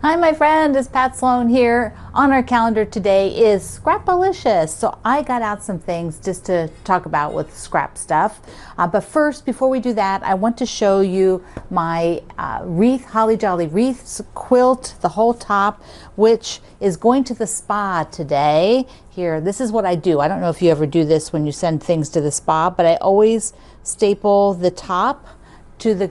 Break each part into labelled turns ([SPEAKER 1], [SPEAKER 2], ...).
[SPEAKER 1] Hi, my friend, it's Pat Sloan here. On our calendar today is Scrap-a-licious. So I got out some things just to talk about with scrap stuff. But first, before we do that, I want to show you my wreath, Holly Jolly wreaths quilt, the whole top, which is going to the spa today. Here, this is what I do. I don't know if you ever do this when you send things to the spa, but I always staple the top to the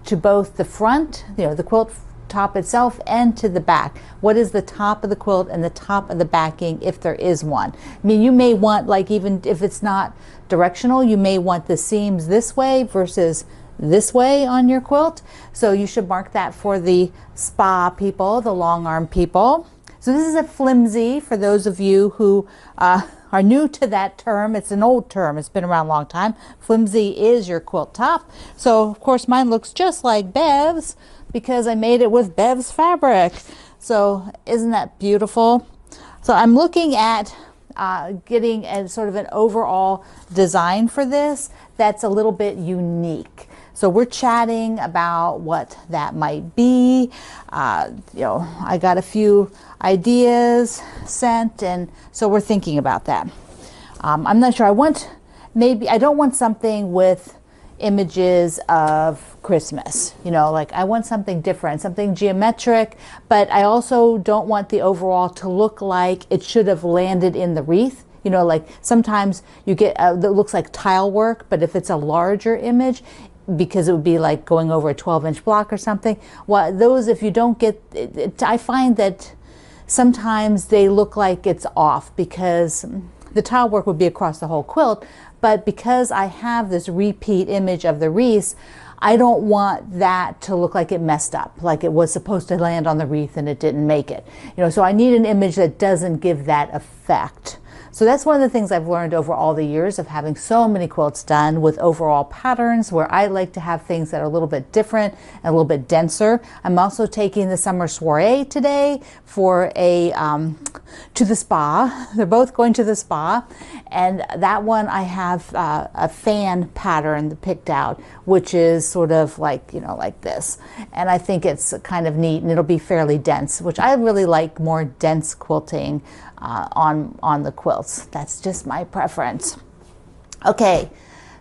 [SPEAKER 1] to both the front, the quilt top itself, and to the back. What is the top of the quilt and the top of the backing, if there is one? I mean, you may want, like, even if it's not directional, you may want the seams this way versus this way on your quilt. So you should mark that for the spa people, the long arm people. So this is a flimsy, for those of you who are new to that term. It's an old term, it's been around a long time. Flimsy is your quilt top. So of course mine looks just like Bev's because I made it with Bev's fabric. So isn't that beautiful? So I'm looking at getting a sort of an overall design for this that's a little bit unique. So we're chatting about what that might be. I got a few ideas sent, and so we're thinking about that. I'm not sure. I don't want something with images of Christmas. Like I want something different, something geometric, but I also don't want the overall to look like it should have landed in the wreath. Like sometimes you get that looks like tile work, but if it's a larger image, because it would be like going over a 12-inch block or something. Well, those, if you don't get it, I find that sometimes they look like it's off because the tile work would be across the whole quilt, but because I have this repeat image of the wreath, I don't want that to look like it messed up, like it was supposed to land on the wreath and it didn't make it. So I need an image that doesn't give that effect. So that's one of the things I've learned over all the years of having so many quilts done with overall patterns, where I like to have things that are a little bit different and a little bit denser. I'm also taking the summer soiree today for to the spa. They're both going to the spa, and that one I have a fan pattern picked out, which is sort of like like this, and I think it's kind of neat, and it'll be fairly dense, which I really like more dense quilting on the quilts. That's just my preference. Okay,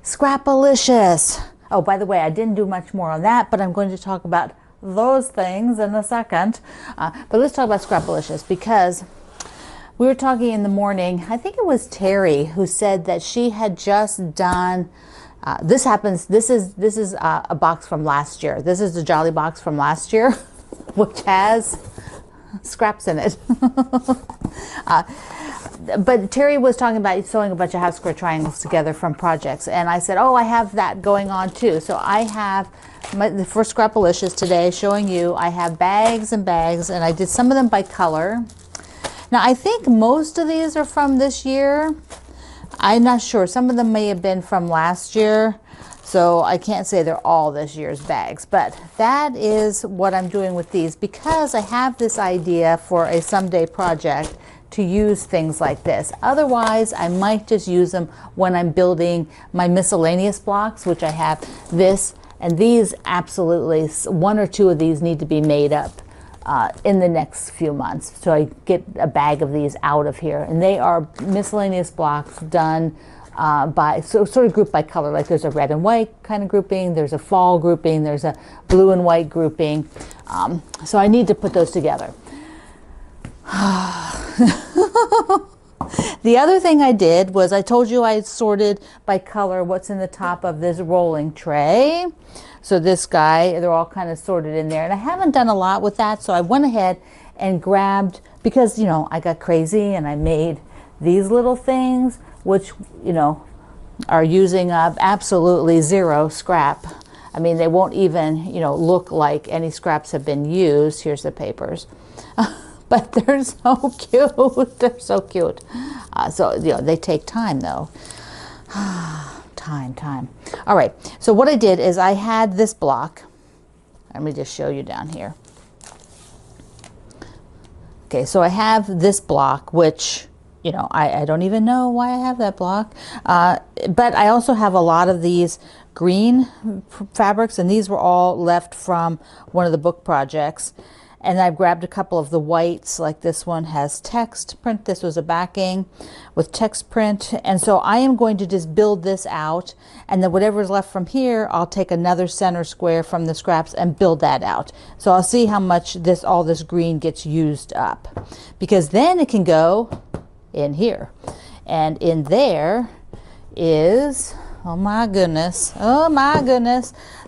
[SPEAKER 1] Scrap-a-licious. Oh, by the way, I didn't do much more on that, but I'm going to talk about those things in a second. But let's talk about Scrap-a-licious, because we were talking in the morning. I think it was Terry who said that she had just done this is a box from last year. This is the Jolly box from last year, which has scraps in it. But Terry was talking about sewing a bunch of half square triangles together from projects, and I said, oh, I have that going on too. So I have the first Scrap-a-licious today, showing you I have bags and bags, and I did some of them by color. Now I think most of these are from this year. I'm not sure, some of them may have been from last year, so I can't say they're all this year's bags, but that is what I'm doing with these, because I have this idea for a someday project to use things like this. Otherwise, I might just use them when I'm building my miscellaneous blocks, which I have this and these. Absolutely, one or two of these need to be made up in the next few months. So I get a bag of these out of here, and they are miscellaneous blocks done by sort of grouped by color. Like there's a red and white kind of grouping, there's a fall grouping, there's a blue and white grouping. So I need to put those together. The other thing I did was I told you I sorted by color what's in the top of this rolling tray. So this guy, they're all kind of sorted in there, and I haven't done a lot with that, so I went ahead and grabbed, because I got crazy and I made these little things, which are using up absolutely zero scrap. I mean, they won't even look like any scraps have been used. Here's the papers. But they're so cute. They're so cute. So they take time though. Time. All right. So what I did is I had this block. Let me just show you down here. Okay. So I have this block, which I don't even know why I have that block. But I also have a lot of these green fabrics, and these were all left from one of the book projects. And I've grabbed a couple of the whites, like this one has text print. This was a backing with text print. And so I am going to just build this out, and then whatever's left from here, I'll take another center square from the scraps and build that out. So I'll see how much all this green gets used up, because then it can go in here. And in there is, oh my goodness,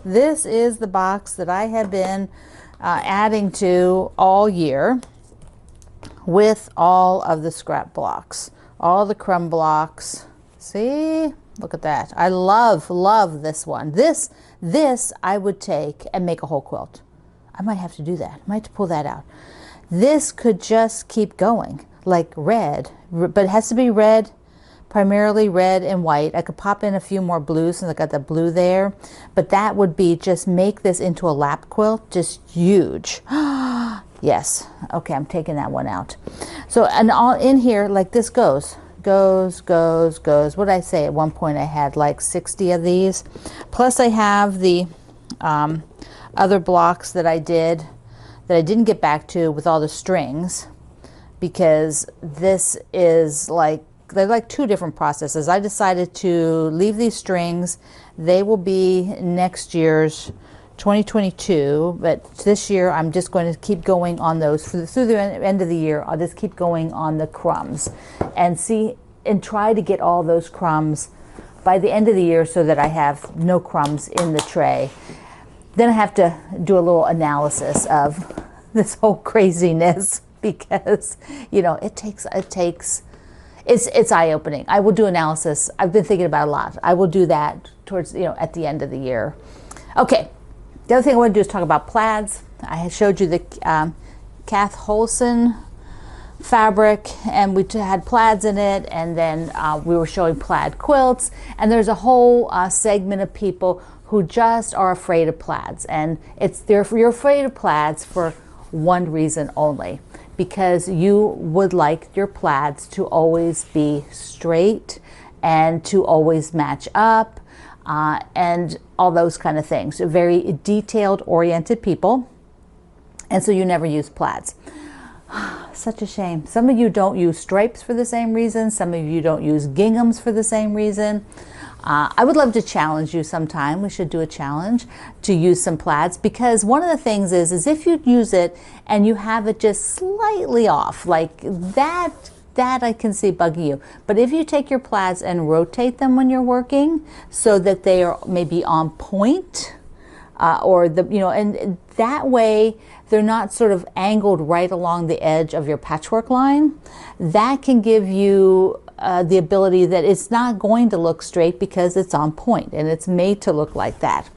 [SPEAKER 1] this is the box that I have been adding to all year with all of the scrap blocks, all the crumb blocks. See, look at that. I love this one. This I would take and make a whole quilt. I might have to do that. I might have to pull that out. This could just keep going, like red, but it has to be red, primarily red and white. I could pop in a few more blues since I got the blue there, but that would be just make this into a lap quilt, just huge. Yes. Okay, I'm taking that one out. So, and all in here, like this goes. What did I say? At one point I had like 60 of these. Plus I have the other blocks that I didn't get back to with all the strings, because this is like, they're like two different processes. I decided to leave these strings. They will be next year's 2022, but this year I'm just going to keep going on those through the end of the year. I'll just keep going on the crumbs and see and try to get all those crumbs by the end of the year so that I have no crumbs in the tray. Then I have to do a little analysis of this whole craziness, because you know it's eye-opening. I will do analysis. I've been thinking about it a lot. I will do that towards, at the end of the year. Okay, the other thing I want to do is talk about plaids. I showed you the Kath Holson fabric, and we had plaids in it, and then we were showing plaid quilts, and there's a whole segment of people who just are afraid of plaids, and you're afraid of plaids for one reason only, because you would like your plaids to always be straight and to always match up and all those kind of things. Very detailed oriented people, and so you never use plaids. Such a shame. Some of you don't use stripes for the same reason. Some of you don't use ginghams for the same reason. I would love to challenge you sometime. We should do a challenge to use some plaids, because one of the things is if you use it and you have it just slightly off, like that I can see bugging you. But if you take your plaids and rotate them when you're working so that they are maybe on point, and that way they're not sort of angled right along the edge of your patchwork line, that can give you the ability that it's not going to look straight because it's on point and it's made to look like that.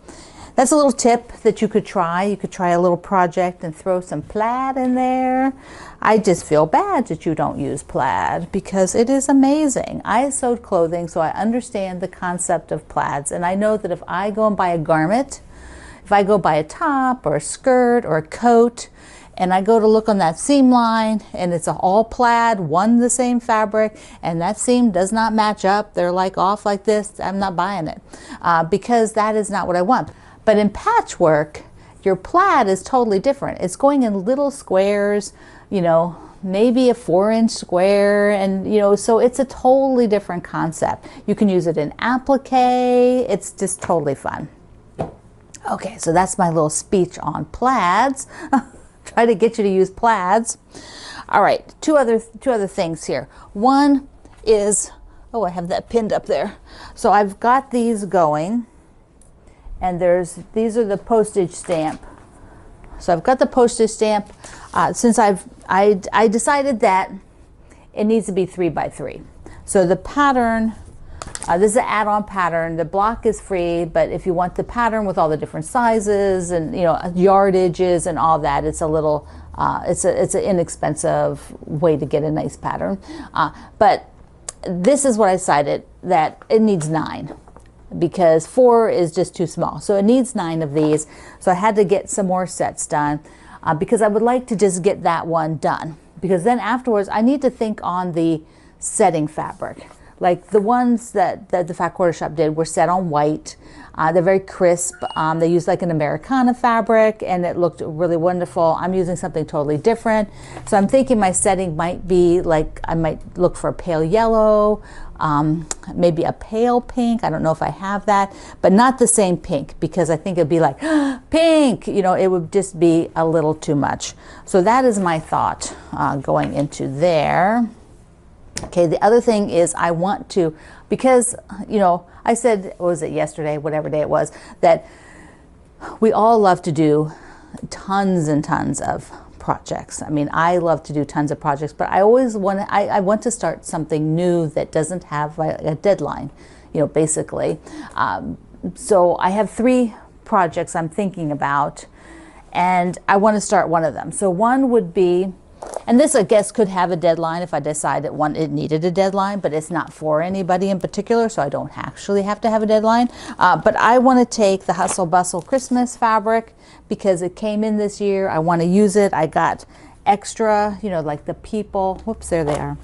[SPEAKER 1] That's a little tip that you could try. You could try a little project and throw some plaid in there. I just feel bad that you don't use plaid, because it is amazing. I sewed clothing, so I understand the concept of plaids, and I know that if I go and buy a garment, if I go buy a top or a skirt or a coat, and I go to look on that seam line and it's all plaid, the same fabric, and that seam does not match up, they're like off like this, I'm not buying it, because that is not what I want. But in patchwork, your plaid is totally different. It's going in little squares, maybe a 4-inch square, and so it's a totally different concept. You can use it in applique. It's just totally fun. Okay, so that's my little speech on plaids. Try to get you to use plaids. All right, two other things here. One is, oh, I have that pinned up there. So I've got these going, and these are the postage stamp. So I've got the postage stamp. Since I decided that it needs to be 3x3. So the pattern, this is an add-on pattern. The block is free, but if you want the pattern with all the different sizes and yardages and all that, it's a little, it's an inexpensive way to get a nice pattern. But this is what I decided, that it needs 9, because 4 is just too small. So it needs 9 of these. So I had to get some more sets done, because I would like to just get that one done, because then afterwards I need to think on the setting fabric. Like the ones that the Fat Quarter Shop did were set on white. They're very crisp. They used like an Americana fabric and it looked really wonderful. I'm using something totally different. So I'm thinking my setting might be like, I might look for a pale yellow, maybe a pale pink. I don't know if I have that, but not the same pink, because I think it'd be like pink, you know, it would just be a little too much. So that is my thought going into there. Okay, the other thing is I want to, because, you know, I said, what was it, yesterday, whatever day it was, that we all love to do tons and tons of projects. I mean, I love to do tons of projects, but I always want to, I want to start something new that doesn't have a deadline, you know, basically. So I have 3 projects I'm thinking about, and I want to start one of them. So one would be, and this I guess could have a deadline if I decide that it needed a deadline, but it's not for anybody in particular, so I don't actually have to have a deadline. But I want to take the Hustle Bustle Christmas fabric because it came in this year. I want to use it. I got extra, you know, like the people. Whoops, there they are.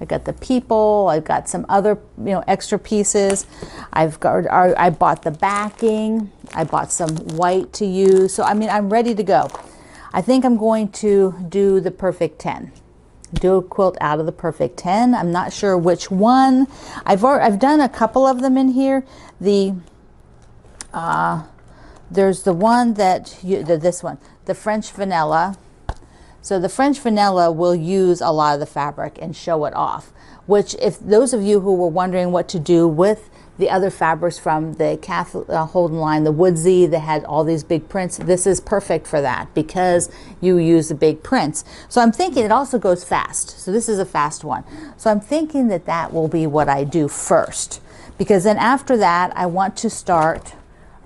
[SPEAKER 1] I got the people. I've got some other, you know, extra pieces. I bought the backing. I bought some white to use. So I mean, I'm ready to go. I think I'm going to do the Perfect 10. Do a quilt out of the Perfect 10. I'm not sure which one. I've done a couple of them in here. There's the one this one, the French Vanilla. So the French Vanilla will use a lot of the fabric and show it off, which if those of you who were wondering what to do with the other fabrics from the Kath Holden line, the Woodsy that had all these big prints, this is perfect for that because you use the big prints. So I'm thinking it also goes fast. So this is a fast one. So I'm thinking that that will be what I do first, because then after that I want to start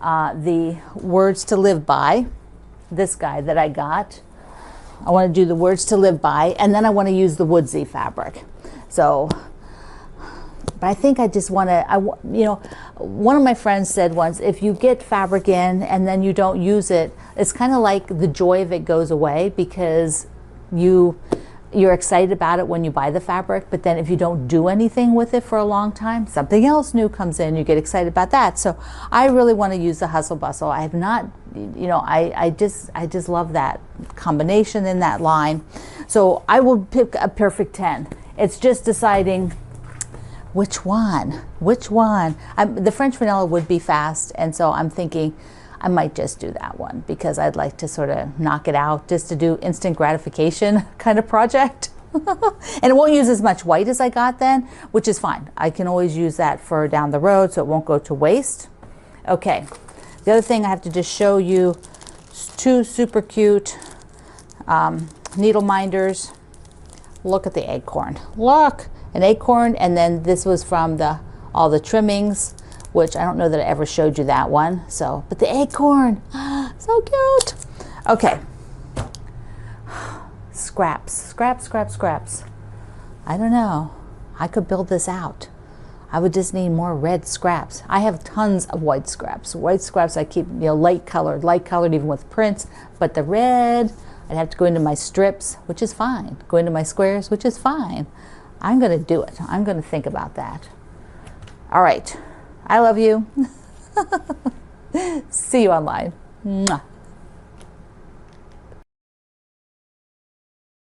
[SPEAKER 1] the Words to Live By, this guy that I got. I want to do the Words to Live By, and then I want to use the Woodsy fabric. So, but I think I just want to, you know, one of my friends said once, if you get fabric in and then you don't use it, it's kind of like the joy of it goes away, because you're excited about it when you buy the fabric, but then if you don't do anything with it for a long time, something else new comes in, you get excited about that. So I really want to use the Hustle Bustle. I have not, you know, I just love that combination in that line. So I will pick a Perfect 10. It's just deciding which one. The French Vanilla would be fast, and so I'm thinking I might just do that one because I'd like to sort of knock it out, just to do instant gratification kind of project. And it won't use as much white as I got then, which is fine. I can always use that for down the road, so it won't go to waste. Okay, the other thing I have to just show you, 2 super cute needle minders. Look at the acorn. Look, an acorn, and then this was from all the trimmings, which I don't know that I ever showed you that one. So, but the acorn, so cute. Okay, scraps. I don't know. I could build this out. I would just need more red scraps. I have tons of white scraps. White scraps I keep, you know, light colored even with prints. But the red, I'd have to go into my strips, which is fine. Go into my squares, which is fine. I'm going to do it. I'm going to think about that. All right. I love you. See you online. Mwah.